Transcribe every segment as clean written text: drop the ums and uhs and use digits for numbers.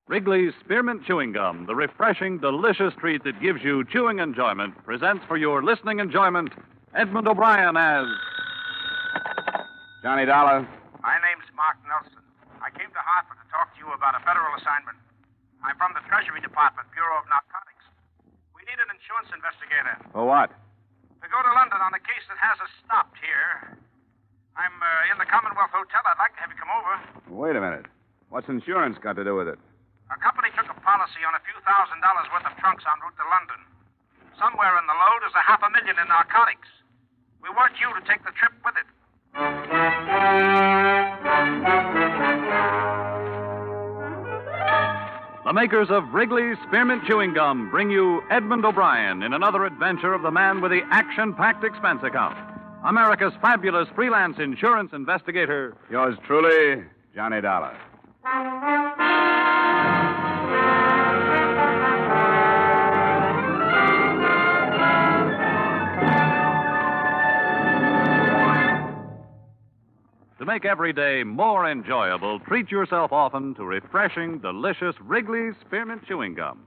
Wrigley's Spearmint Chewing Gum, the refreshing, delicious treat that gives you chewing enjoyment, presents for your listening enjoyment Edmund O'Brien as Johnny Dollar. My name's Mark Nelson. I came to Hartford to talk to you about a federal assignment. I'm from the Treasury Department, Bureau of Narcotics. We need an insurance investigator For what? to go to London on a case that has us stopped here. I'm in the Commonwealth Hotel. I'd like to have you come over. Wait a minute. What's insurance got to do with it? Our company took a policy on a few $1,000s worth of trunks en route to London. Somewhere in the load is $500,000 in narcotics. We want you to take the trip with it. the makers of Wrigley's Spearmint Chewing Gum bring you Edmund O'Brien in another adventure of the man with the action-packed expense account. America's fabulous freelance insurance investigator. Yours truly, Johnny Dollar. To make every day more enjoyable, treat yourself often to refreshing, delicious Wrigley's Spearmint Chewing Gum.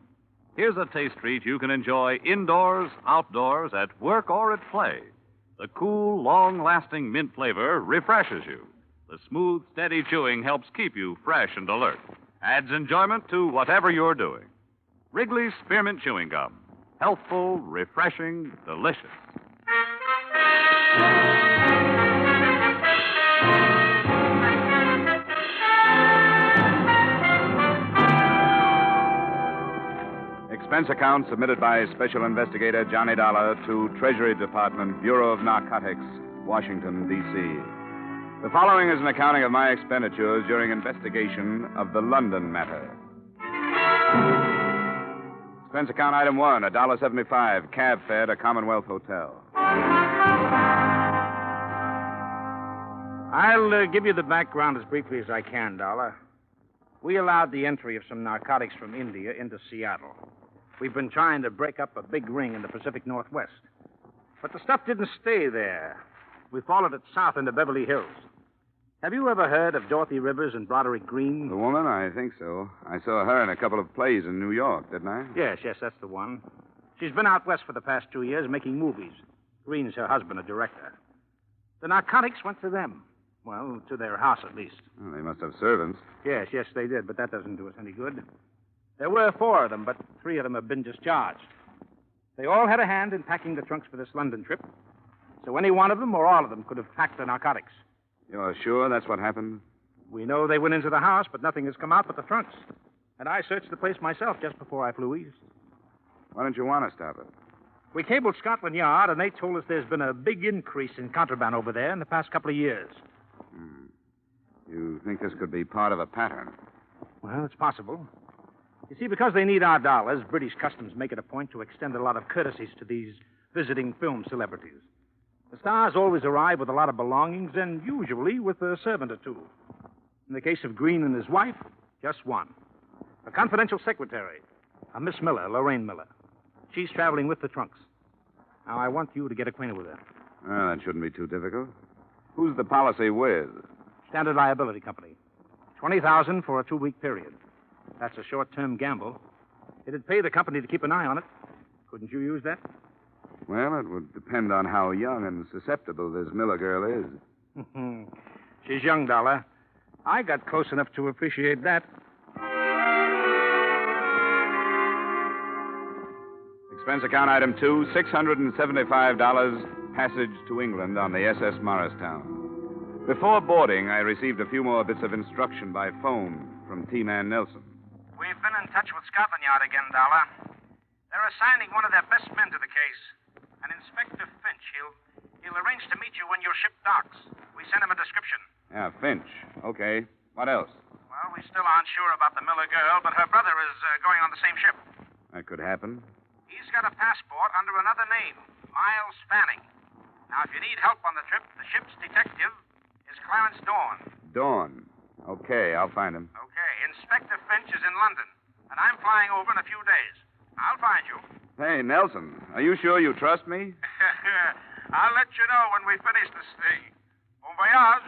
Here's a taste treat you can enjoy indoors, outdoors, at work, or at play. The cool, long-lasting mint flavor refreshes you. The smooth, steady chewing helps keep you fresh and alert. Adds enjoyment to whatever you're doing. Wrigley's Spearmint Chewing Gum. Healthful, refreshing, delicious. Expense account submitted by Special Investigator Johnny Dollar to Treasury Department, Bureau of Narcotics, Washington, D.C. The following is an accounting of my expenditures during investigation of the London matter. Expense account item 1, $1.75, cab fare to Commonwealth Hotel. I'll give you the background as briefly as I can, Dollar. We allowed the entry of some narcotics from India into Seattle. We've been trying to break up a big ring in the Pacific Northwest. But the stuff didn't stay there. We followed it south into Beverly Hills. Have you ever heard of Dorothy Rivers and Broderick Green? The woman? I think so. I saw her in a couple of plays in New York, didn't I? Yes, that's the one. She's been out west for the past 2 years making movies. Green's her husband, a director. The narcotics went to them. Well, to their house, at least. Well, they must have servants. Yes, they did, but that doesn't do us any good. There were 4 of them, but 3 of them have been discharged. They all had a hand in packing the trunks for this London trip. So any one of them or all of them could have packed the narcotics. You're sure that's what happened? We know they went into the house, but nothing has come out but the trunks. And I searched the place myself just before I flew east. Why don't you want to stop it? We cabled Scotland Yard, and they told us there's been a big increase in contraband over there in the past couple of years. You think this could be part of a pattern? Well, it's possible. You see, because they need our dollars, British Customs make it a point to extend a lot of courtesies to these visiting film celebrities. The stars always arrive with a lot of belongings and usually with a servant or 2. In the case of Green and his wife, just 1. A confidential secretary, a Miss Miller, Lorraine Miller. She's traveling with the trunks. Now, I want you to get acquainted with her. Well, that shouldn't be too difficult. Who's the policy with? Standard Liability Company. $20,000 for a 2-week period. That's a short-term gamble. It'd pay the company to keep an eye on it. Couldn't you use that? Well, it would depend on how young and susceptible this Miller girl is. She's young, Dollar. I got close enough to appreciate that. Expense account item 2, $675, passage to England on the SS Morristown. Before boarding, I received a few more bits of instruction by phone from T-Man Nelson. We've been in touch with Scotland Yard again, Dollar. They're assigning one of their best men to the case. An Inspector Finch. He'll arrange to meet you when your ship docks. We sent him a description. Yeah, Finch. Okay. What else? Well, we still aren't sure about the Miller girl, but her brother is going on the same ship. That could happen. He's got a passport under another name, Miles Fanning. Now, if you need help on the trip, the ship's detective is Clarence Dorn. Dawn. Okay, I'll find him. Okay, Inspector Finch is in London, and I'm flying over in a few days. I'll find you. Hey, Nelson, are you sure you trust me? I'll let you know when we finish this thing. Bon voyage.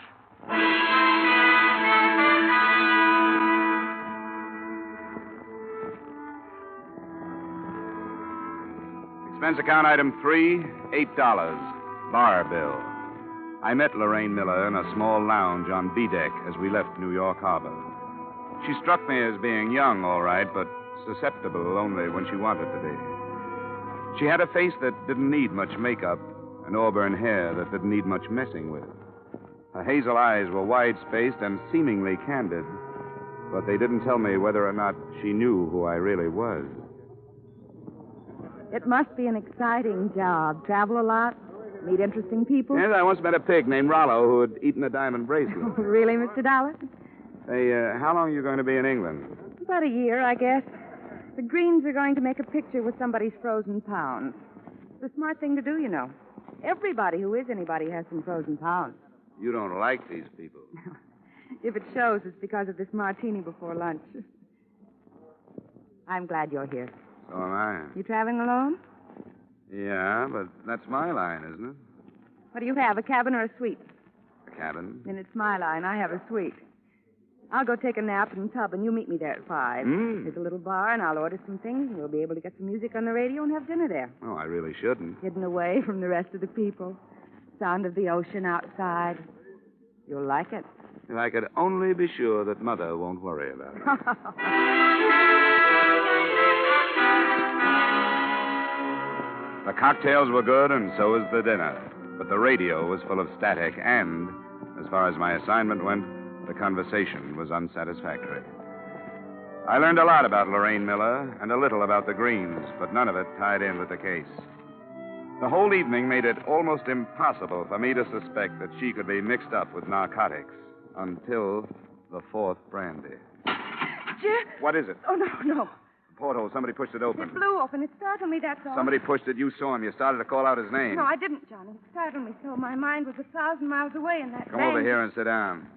Expense account item 3, $8. Bar bill. I met Lorraine Miller in a small lounge on B deck as we left New York Harbor. She struck me as being young, all right, but susceptible only when she wanted to be. She had a face that didn't need much makeup and auburn hair that didn't need much messing with. Her hazel eyes were wide-spaced and seemingly candid, but they didn't tell me whether or not she knew who I really was. It must be an exciting job. Travel a lot? Meet interesting people? Yes, I once met a pig named Rollo who had eaten a diamond bracelet. Really, Mr. Dollar? Hey, how long are you going to be in England? About a year, I guess. The Greens are going to make a picture with somebody's frozen pounds. It's a smart thing to do, you know. Everybody who is anybody has some frozen pounds. You don't like these people. If it shows, it's because of this martini before lunch. I'm glad you're here. So am I. You traveling alone? Yeah, but that's my line, isn't it? What do you have, a cabin or a suite? A cabin. Then it's my line. I have a suite. I'll go take a nap in the tub, and you meet me there at 5. There's a little bar, and I'll order some things, and we'll be able to get some music on the radio and have dinner there. Oh, I really shouldn't. Hidden away from the rest of the people. Sound of the ocean outside. You'll like it. If I could only be sure that Mother won't worry about it. The cocktails were good, and so was the dinner. But the radio was full of static, and, as far as my assignment went, the conversation was unsatisfactory. I learned a lot about Lorraine Miller and a little about the Greens, but none of it tied in with the case. The whole evening made it almost impossible for me to suspect that she could be mixed up with narcotics until the fourth brandy. Jim? What is it? Oh, no. Porthole. Somebody pushed it open. It blew open. It startled me, that's all. Somebody pushed it. You saw him. You started to call out his name. No, I didn't, Johnny. It startled me so. My mind was 1,000 miles away in that Come over here and sit down.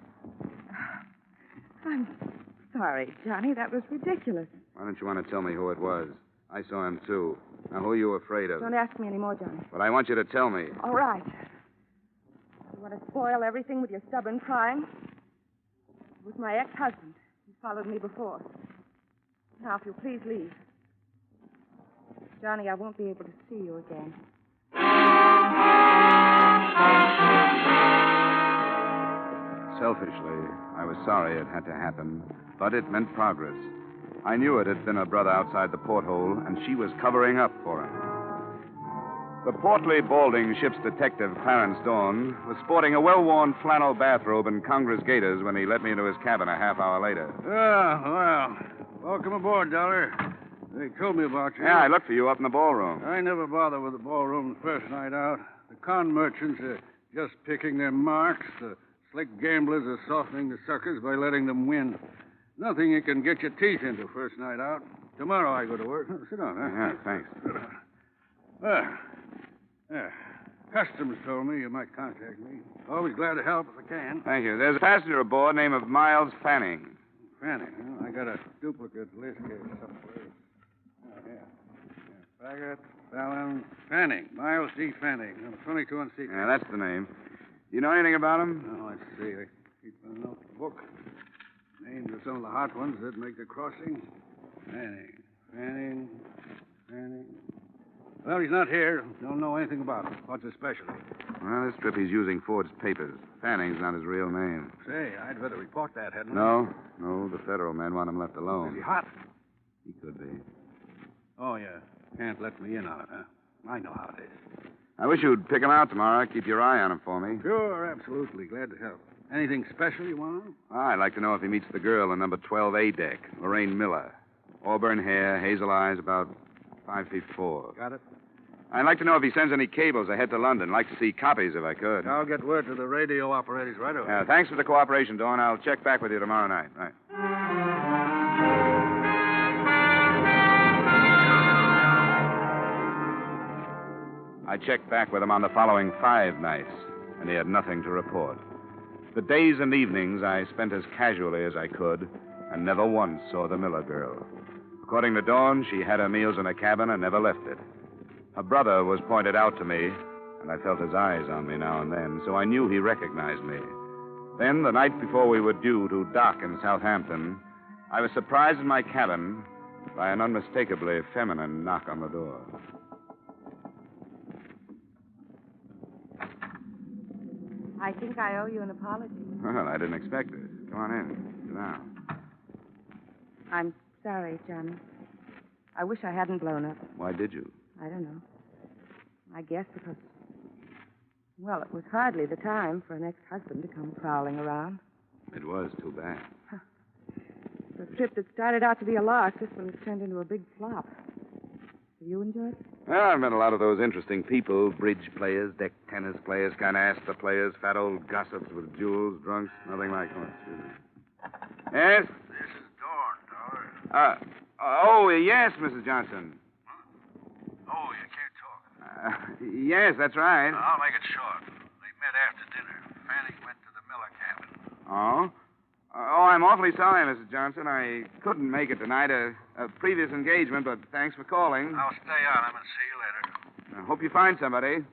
I'm sorry, Johnny. That was ridiculous. Why don't you want to tell me who it was? I saw him, too. Now, who are you afraid of? Don't ask me anymore, Johnny. But I want you to tell me. All right. You want to spoil everything with your stubborn prying? It was my ex-husband. He followed me before. Now, if you'll please leave. Johnny, I won't be able to see you again. Selfishly, I was sorry it had to happen, but it meant progress. I knew it had been a brother outside the porthole, and she was covering up for him. The portly, balding ship's detective, Clarence Dawn, was sporting a well-worn flannel bathrobe and Congress gaiters when he let me into his cabin a half hour later. Well, welcome aboard, Dollar. They told me about you. Yeah, I looked for you up in the ballroom. I never bother with the ballroom the first night out. The con merchants are just picking their marks. The slick gamblers are softening the suckers by letting them win. Nothing you can get your teeth into first night out. Tomorrow I go to work. Sit down, huh? Yeah, thanks. Customs told me you might contact me. Always glad to help if I can. Thank you. There's a passenger aboard named of Miles Fanning. Fanning, huh? I got a duplicate list here somewhere. Oh, yeah. Baggett, Fallon, Fanning. Miles D. Fanning. 22 on secret. Yeah, that's the name. You know anything about him? Oh, let's see. I keep a notebook. Names of some of the hot ones that make the crossing. Fanning. Well, he's not here. Don't know anything about him. What's his specialty? Well, this trip he's using Ford's papers. Fanning's not his real name. Say, I'd better report that, hadn't I? No, the federal men want him left Is alone. he hot? He could be. Oh, yeah. Can't let me in on it, huh? I know how it is. I wish you'd pick him out tomorrow. Keep your eye on him for me. Sure, absolutely. Glad to help. Anything special you want? I'd like to know if he meets the girl in number 12A deck, Lorraine Miller. Auburn hair, hazel eyes, about 5 feet 4. Got it? I'd like to know if he sends any cables ahead to London. Like to see copies if I could. I'll get word to the radio operators right away. Thanks for the cooperation, Dawn. I'll check back with you tomorrow night. Right. I checked back with him on the following 5 nights, and he had nothing to report. The days and evenings I spent as casually as I could, and never once saw the Miller girl. According to Dawn, she had her meals in a cabin and never left it. Her brother was pointed out to me, and I felt his eyes on me now and then, so I knew he recognized me. Then, the night before we were due to dock in Southampton, I was surprised in my cabin by an unmistakably feminine knock on the door. I think I owe you an apology. Well, I didn't expect it. Come on in. Sit down. I'm sorry, Johnny. I wish I hadn't blown up. Why did you? I don't know. I guess because, well, it was hardly the time for an ex-husband to come prowling around. It was too bad. The trip that started out to be a lark, this one has turned into a big flop. Have you enjoyed it? Well, I've met a lot of those interesting people, bridge players, deck tennis players, kind of Astor players, fat old gossips with jewels, drunks, nothing like much. Yes? This is Dawn, Dollar. Yes, Mrs. Johnson. Oh, you can't talk. Yes, that's right. I'll make it short. They met after dinner. Fanning went to the Miller cabin. Oh? I'm awfully sorry, Mrs. Johnson. I couldn't make it tonight. A previous engagement, but thanks for calling. I'll stay on him and see you later. I hope you find somebody.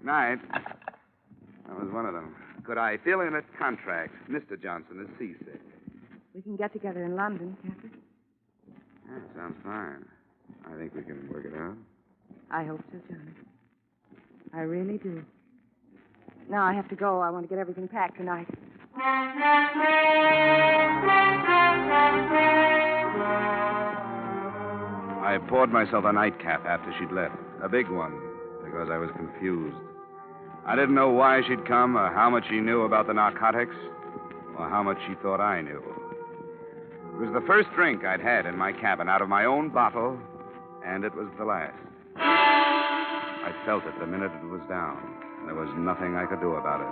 Night. That was one of them. Could I fill in a contract? Mr. Johnson is seasick. We can get together in London, can't we? That sounds fine. I think we can work it out. I hope so, Johnny. I really do. Now I have to go. I want to get everything packed tonight. I poured myself a nightcap after she'd left. A big one, because I was confused. I didn't know why she'd come, or how much she knew about the narcotics, or how much she thought I knew. It was the first drink I'd had in my cabin out of my own bottle, and it was the last. I felt it the minute it was down. There was nothing I could do about it.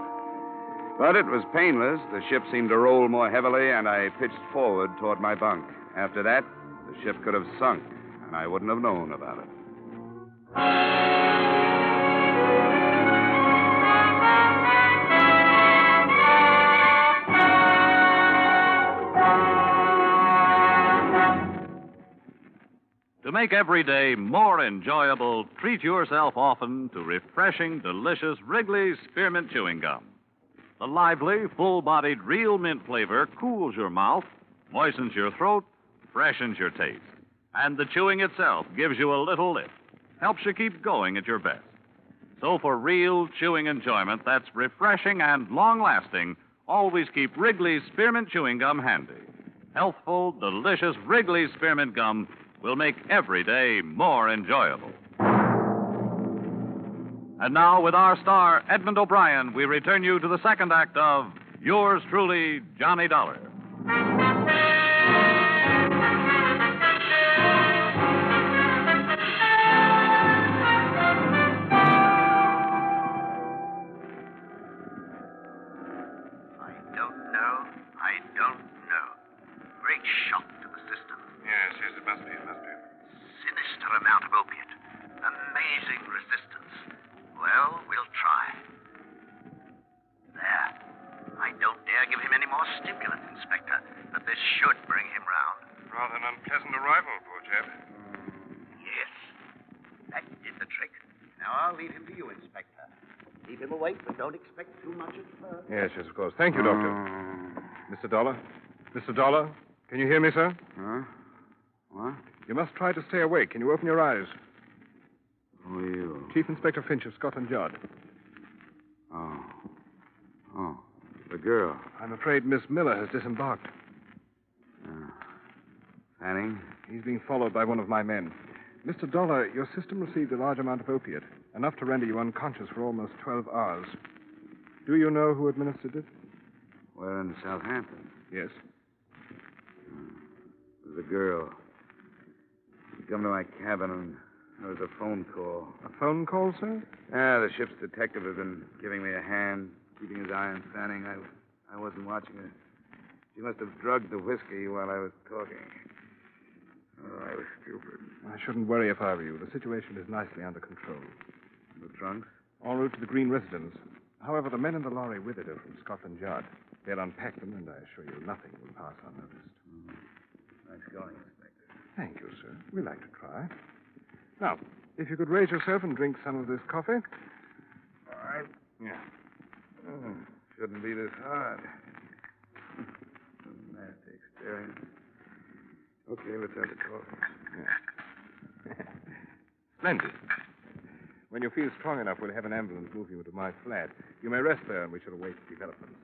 But it was painless. The ship seemed to roll more heavily, and I pitched forward toward my bunk. After that, the ship could have sunk, and I wouldn't have known about it. To make every day more enjoyable, treat yourself often to refreshing, delicious Wrigley's Spearmint Chewing Gum. The lively, full-bodied real mint flavor cools your mouth, moistens your throat, freshens your taste. And the chewing itself gives you a little lift, helps you keep going at your best. So for real chewing enjoyment that's refreshing and long-lasting, always keep Wrigley's Spearmint Chewing Gum handy. Healthful, delicious Wrigley's Spearmint Gum will make every day more enjoyable. And now, with our star, Edmund O'Brien, we return you to the second act of Yours Truly, Johnny Dollar. I don't know. Great shock to the system. Yes, it must be. Sinister amount of opiate. Amazing resistance. Well, we'll try. There. I don't dare give him any more stimulants, Inspector, but this should bring him round. Rather an unpleasant arrival, poor chap. Yes. That did the trick. Now I'll leave him to you, Inspector. Keep him awake, but don't expect too much at first. Yes, of course. Thank you, Doctor. Mr. Dollar? Mr. Dollar? Can you hear me, sir? Huh? What? You must try to stay awake. Can you open your eyes? Who are you? Chief Inspector Finch of Scotland Yard. Oh, the girl. I'm afraid Miss Miller has disembarked. Fanning? He's being followed by one of my men. Mr. Dollar, your system received a large amount of opiate, enough to render you unconscious for almost 12 hours. Do you know who administered it? We're in Southampton. Yes. It was a girl. She come to my cabin and there was a phone call. A phone call, sir? Yeah, the ship's detective has been giving me a hand, keeping his eye on Fanning. I wasn't watching her. She must have drugged the whiskey while I was talking. Oh, I was stupid. I shouldn't worry if I were you. The situation is nicely under control. The trunks? En route to the Green residence. However, the men in the lorry with it are from Scotland Yard. They'll unpack them, and I assure you nothing will pass unnoticed. Nice going, Inspector. Thank you, sir. We like to try. Now, if you could raise yourself and drink some of this coffee. All right. Yeah. Shouldn't be this hard. Nasty experience. Okay, let's have the coffee. Splendid. When you feel strong enough, we'll have an ambulance move you to my flat. You may rest there, and we shall await developments.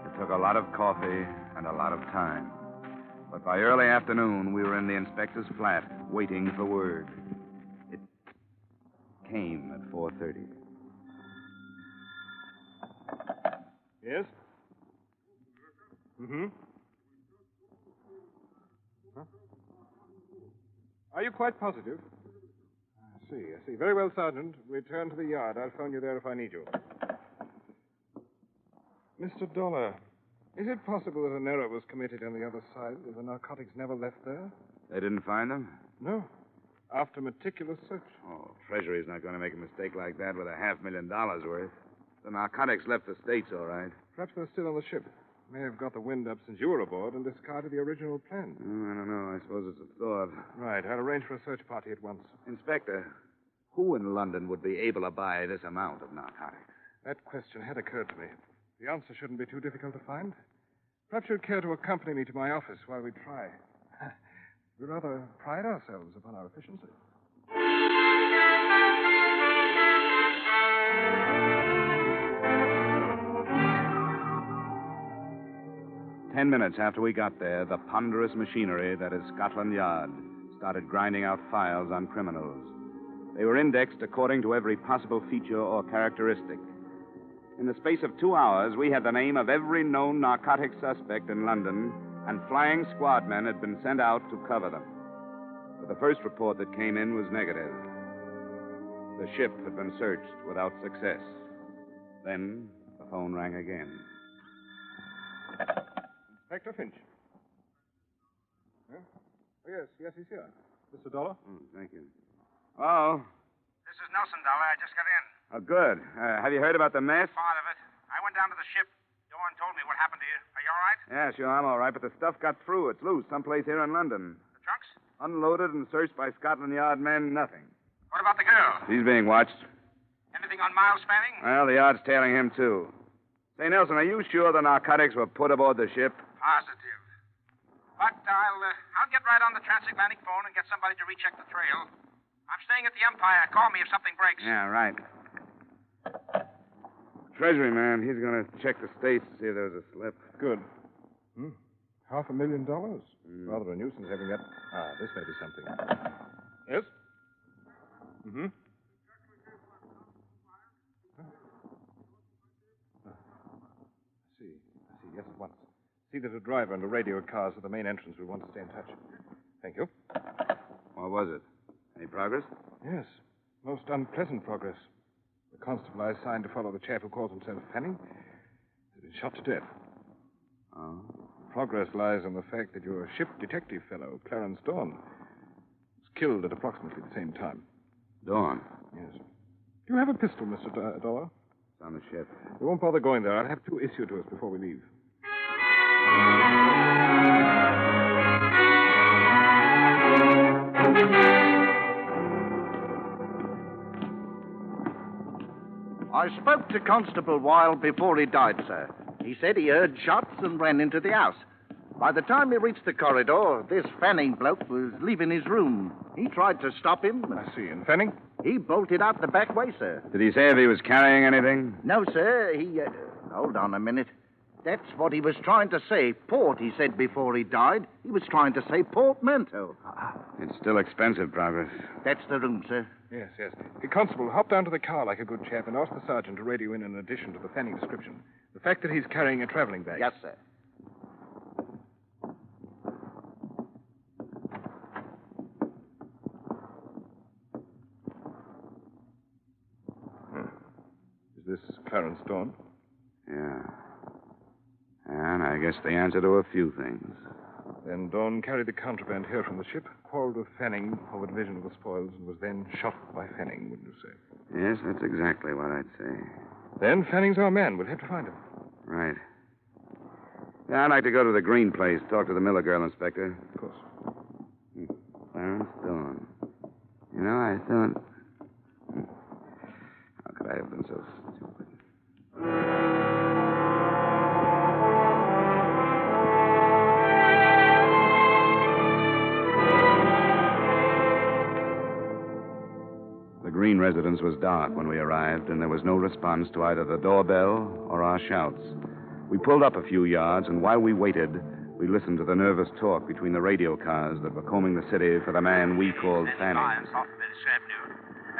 It took a lot of coffee and a lot of time. But by early afternoon, we were in the inspector's flat, waiting for word. It came at 4:30. Yes? Mm-hmm. Huh? Are you quite positive? I see. Very well, Sergeant. Return to the yard. I'll phone you there if I need you. Mr. Dollar, is it possible that an error was committed on the other side, that the narcotics never left there? They didn't find them? No. After meticulous search. Oh, Treasury's not going to make a mistake like that with $500,000 worth. The narcotics left the States, all right. Perhaps they're still on the ship. May have got the wind up since you were aboard and discarded the original plan. I don't know. I suppose it's a thought. Right. I'll arrange for a search party at once. Inspector, who in London would be able to buy this amount of narcotics? That question had occurred to me. The answer shouldn't be too difficult to find. Perhaps you'd care to accompany me to my office while we try. We rather pride ourselves upon our efficiency. 10 minutes after we got there, the ponderous machinery that is Scotland Yard started grinding out files on criminals. They were indexed according to every possible feature or characteristic. In the space of 2 hours, we had the name of every known narcotic suspect in London, and flying squad men had been sent out to cover them. But the first report that came in was negative. The ship had been searched without success. Then the phone rang again. Inspector Finch. Huh? Oh, yes, he's here. Mr. Dollar? Thank you. Oh. This is Nelson, Dollar. I just got in. Oh, good. Have you heard about the mess? Part of it. I went down to the ship. Dorn told me what happened to you. Are you all right? Yeah, sure, I'm all right, but the stuff got through. It's loose someplace here in London. The trunks? Unloaded and searched by Scotland Yard men, nothing. What about the girl? She's being watched. Anything on Miles Fanning? Well, the Yard's tailing him, too. Say, Nelson, are you sure the narcotics were put aboard the ship? Positive. But I'll get right on the transatlantic phone and get somebody to recheck the trail. I'm staying at the Empire. Call me if something breaks. Yeah, right. Treasury man, he's going to check the States to see if there was a slip. Good. $500,000. Rather a nuisance having that. This may be something. Yes? Mm-hmm. I see. Yes, at once. See that a driver and a radio cars at the main entrance. We want to stay in touch. Thank you. What was it? Any progress? Yes. Most unpleasant progress. The constable I assigned to follow the chap who calls himself Fanning has been shot to death. Oh? Progress lies in the fact that your ship detective fellow, Clarence Dawn, was killed at approximately the same time. Dawn? Yes. Do you have a pistol, Mr. Dollar? It's on the ship. We won't bother going there. I'll have two issued to us before we leave. I spoke to Constable Wilde before he died, sir. He said he heard shots and ran into the house. By the time he reached the corridor, this Fanning bloke was leaving his room. He tried to stop him. I see. And Fanning? He bolted out the back way, sir. Did he say if he was carrying anything? No, sir. He, hold on a minute. That's what he was trying to say. Port, he said before he died. He was trying to say portmanteau. It's still expensive, Progress. That's the room, sir. Yes. Hey, Constable, hop down to the car like a good chap and ask the sergeant to radio in an addition to the Fanning description. The fact that he's carrying a traveling bag. Yes, sir. Is this Clarence Dawn? Yeah. And I guess the answer to a few things. Then Dawn carried the contraband here from the ship, quarreled with Fanning over division of the spoils, and was then shot by Fanning, wouldn't you say? Yes, that's exactly what I'd say. Then Fanning's our man. We'll have to find him. Right. Yeah, I'd like to go to the Green place, talk to the Miller girl, Inspector. Of course. Clarence Dawn. You know, I thought... How could I have been so stupid? residence was dark when we arrived, and there was no response to either the doorbell or our shouts. We pulled up a few yards, and while we waited, we listened to the nervous talk between the radio cars that were combing the city for the man we called Fanning.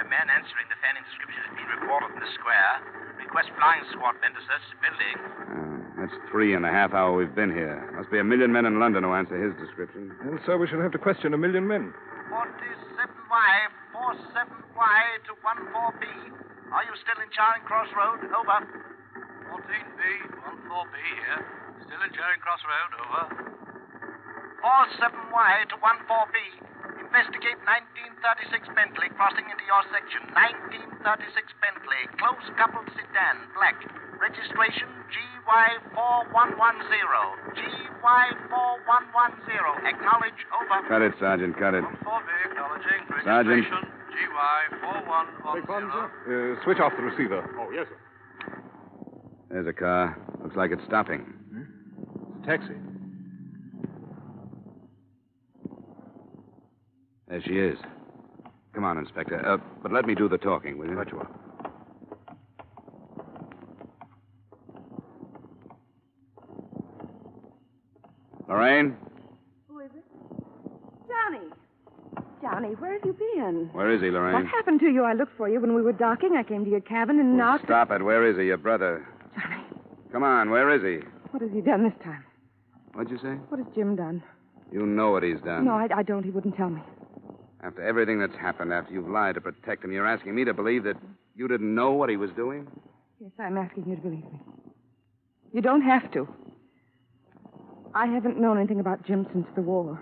A man answering the Fanning description has been reported in the square. Request flying squad men to search the building. That's 3.5 hours we've been here. Must be 1 million men in London who answer his description. And so we shall have to question 1 million men. 47Y, 47Y to 14B. Are you still in Charing Cross Road? Over. 14B, 14B here. Still in Charing Cross Road. Over. 47Y to 14B. Investigate 1936 Bentley crossing into your section. 1936 Bentley. Close coupled sedan. Black. Registration GY4110. GY4110. Acknowledge. Over. Cut it, Sergeant. Cut it. 4B acknowledging. Sergeant. Registration GY4110. Switch off the receiver. Oh, yes, sir. There's a car. Looks like it's stopping. It's a taxi. There she is. Come on, Inspector. But let me do the talking, will you? Right you are. Lorraine? Who is it? Johnny. Johnny, where have you been? Where is he, Lorraine? What happened to you? I looked for you when we were docking. I came to your cabin and knocked. Stop it. Where is he, your brother? Johnny, Come on, where is he? what has he done this time? What'd you say? What has Jim done? You know what he's done. No, I don't. He wouldn't tell me. After everything that's happened, after you've lied to protect him, you're asking me to believe that you didn't know what he was doing? Yes, I'm asking you to believe me. You don't have to. I haven't known anything about Jim since the war.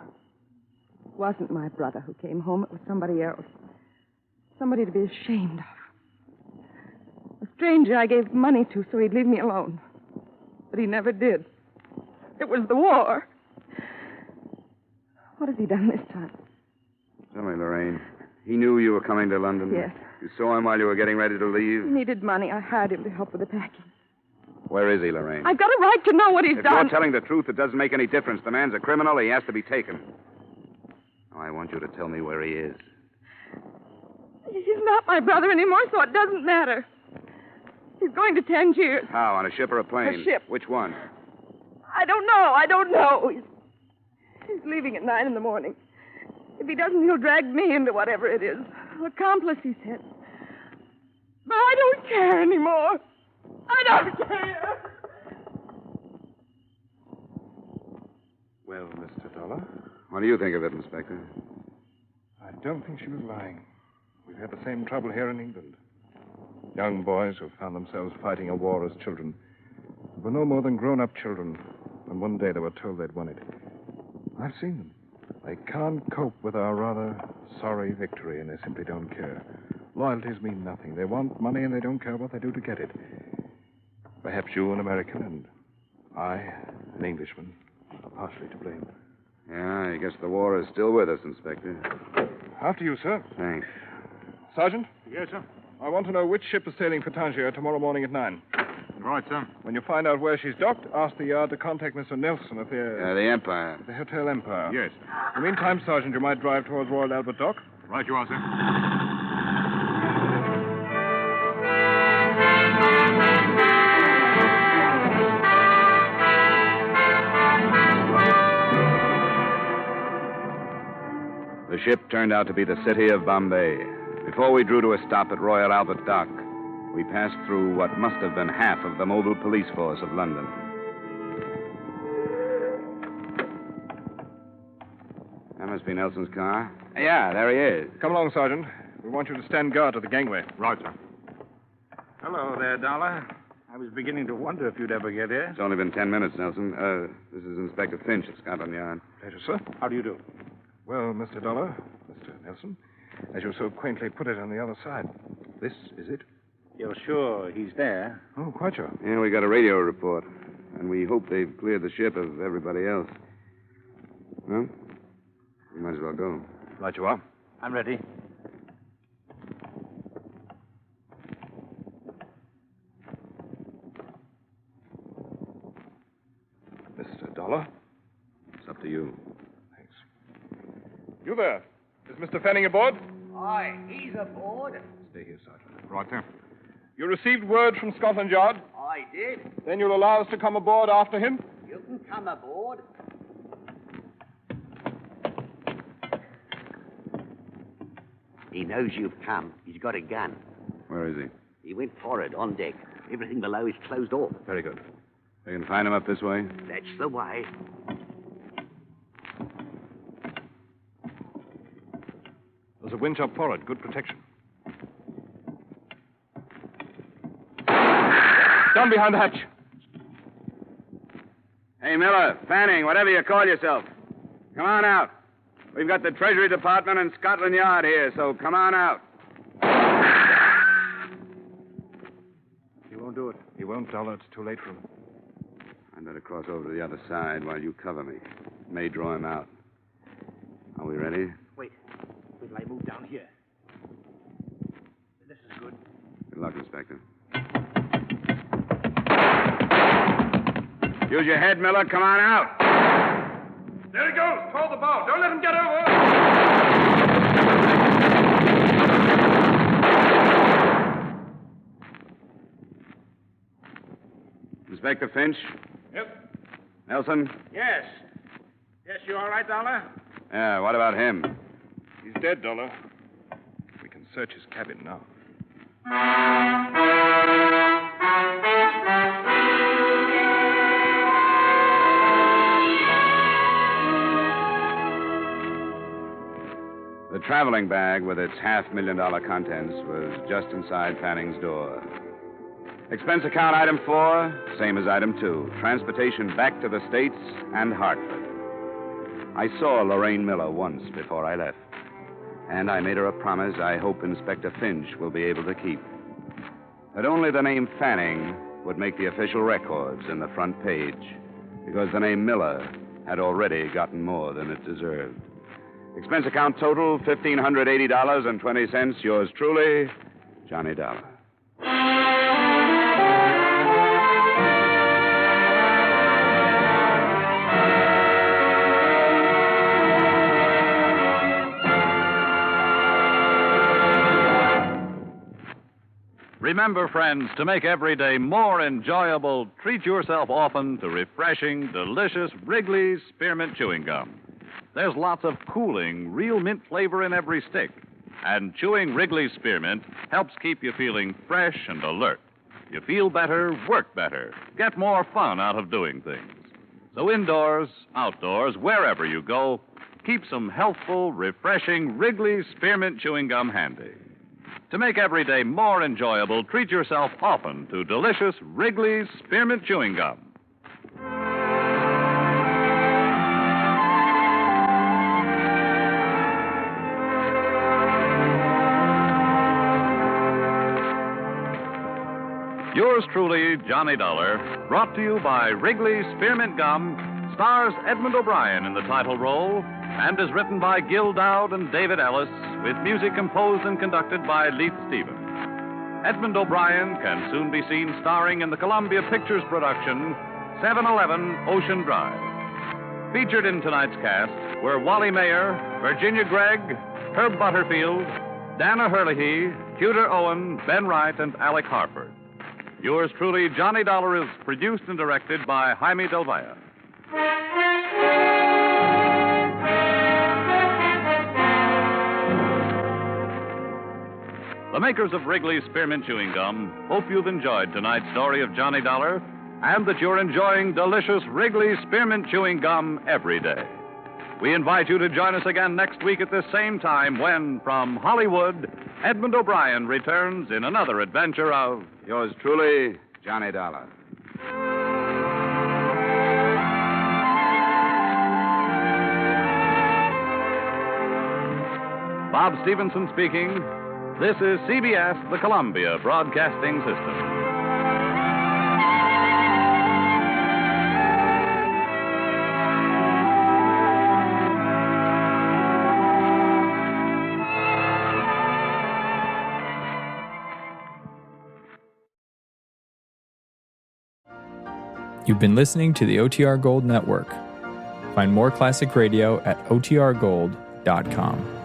It wasn't my brother who came home. It was somebody else. Somebody to be ashamed of. A stranger I gave money to so he'd leave me alone. But he never did. It was the war. What has he done this time? Tell me, Lorraine. He knew you were coming to London? Yes. You saw him while you were getting ready to leave? He needed money. I hired him to help with the packing. Where is he, Lorraine? I've got a right to know what he's If done. you're telling the truth, it doesn't make any difference. The man's a criminal. He has to be taken. Now, I want you to tell me where he is. He's not my brother anymore, so it doesn't matter. He's going to Tangiers. How, on a ship or a plane? A ship. Which one? I don't know. He's leaving at 9 a.m. If he doesn't, he'll drag me into whatever it is. Accomplice, he said. But I don't care anymore. I don't care. Well, Mr. Dollar, What do you think of it, Inspector? I don't think she was lying. We've had the same trouble here in England. Young boys who found themselves fighting a war as children were no more than grown-up children, and one day they were told they'd won it. I've seen them. They can't cope with our rather sorry victory, and they simply don't care. Loyalties mean nothing. They want money, and they don't care what they do to get it. Perhaps you, an American, and I, an Englishman, are partially to blame. Yeah, I guess the war is still with us, Inspector. After you, sir. Thanks. Sergeant, Yes, sir. I want to know which ship is sailing for Tangier tomorrow morning at 9. Right, sir. When you find out where she's docked, ask the yard to contact Mr. Nelson at The Empire. the Hotel Empire. Yes. In the meantime, Sergeant, you might drive towards Royal Albert Dock. Right you are, sir. The ship turned out to be the city of Bombay. Before we drew to a stop at Royal Albert Dock, we passed through what must have been half of the mobile police force of London. That must be Nelson's car. Yeah, there he is. Come along, Sergeant. We want you to stand guard at the gangway. Right, sir. Hello there, Dollar. I was beginning to wonder if you'd ever get here. It's only been 10 minutes, Nelson. This is Inspector Finch at Scotland Yard. Pleasure, sir. How do you do? Well, Mr. Dollar, Mr. Nelson, as you so quaintly put it on the other side, this is it? You're sure he's there? Oh, quite sure. Yeah, we got a radio report, and we hope they've cleared the ship of everybody else. Well, we might as well go. Right you are. I'm ready. Mr. Dollar? It's up to you. You there. Is Mr. Fanning aboard? Aye, he's aboard. Stay Stay here, Sergeant. Right there. You received word from Scotland Yard? I did. Then you'll allow us to come aboard after him? You can come aboard. He knows you've come. He's got a gun. Where is he? He went forward on deck. Everything below is closed off. Very good. We can find him up this way? That's the way. There's a winch up forward. Good protection. Down behind the hatch. Hey, Miller, Fanning, whatever you call yourself. Come on out. We've got the Treasury Department and Scotland Yard here, so come on out. He won't do it. He won't, Dollar. It's too late for him. I'd better cross over to the other side while you cover me. May draw him out. Are we ready? Wait till I move down here. This is good. Good luck, Inspector. Use your head, Miller. Come on out. There he goes. Toward the bow. Don't let him get over. Inspector Finch? Yep. Nelson? Yes. Yes, you all right, Dollar? Yeah, what about him? He's dead, Dollar. We can search his cabin now. The traveling bag with its $500,000 contents was just inside Fanning's door. Expense account item 4, same as item 2. Transportation back to the States and Hartford. I saw Lorraine Miller once before I left. And I made her a promise I hope Inspector Finch will be able to keep. That only the name Fanning would make the official records in the front page, because the name Miller had already gotten more than it deserved. Expense account total, $1,580.20. Yours truly, Johnny Dollar. Remember, friends, to make every day more enjoyable, treat yourself often to refreshing, delicious Wrigley's Spearmint Chewing Gum. There's lots of cooling, real mint flavor in every stick. And chewing Wrigley's Spearmint helps keep you feeling fresh and alert. You feel better, work better, get more fun out of doing things. So indoors, outdoors, wherever you go, keep some healthful, refreshing Wrigley's Spearmint Chewing Gum handy. To make every day more enjoyable, treat yourself often to delicious Wrigley's Spearmint Chewing Gum. Yours truly, Johnny Dollar, brought to you by Wrigley's Spearmint Gum, stars Edmund O'Brien in the title role, and is written by Gil Dowd and David Ellis, with music composed and conducted by Leith Stevens. Edmund O'Brien can soon be seen starring in the Columbia Pictures production, 711 Ocean Drive. Featured in tonight's cast were Wally Mayer, Virginia Gregg, Herb Butterfield, Dana Hurley, Tudor Owen, Ben Wright, and Alec Harford. Yours truly, Johnny Dollar, is produced and directed by Jaime Del Valle. The makers of Wrigley's Spearmint Chewing Gum hope you've enjoyed tonight's story of Johnny Dollar and that you're enjoying delicious Wrigley's Spearmint Chewing Gum every day. We invite you to join us again next week at this same time when, from Hollywood, Edmund O'Brien returns in another adventure of Yours truly, Johnny Dollar. Bob Stevenson speaking. This is CBS, the Columbia Broadcasting System. You've been listening to the OTR Gold Network. Find more classic radio at otrgold.com.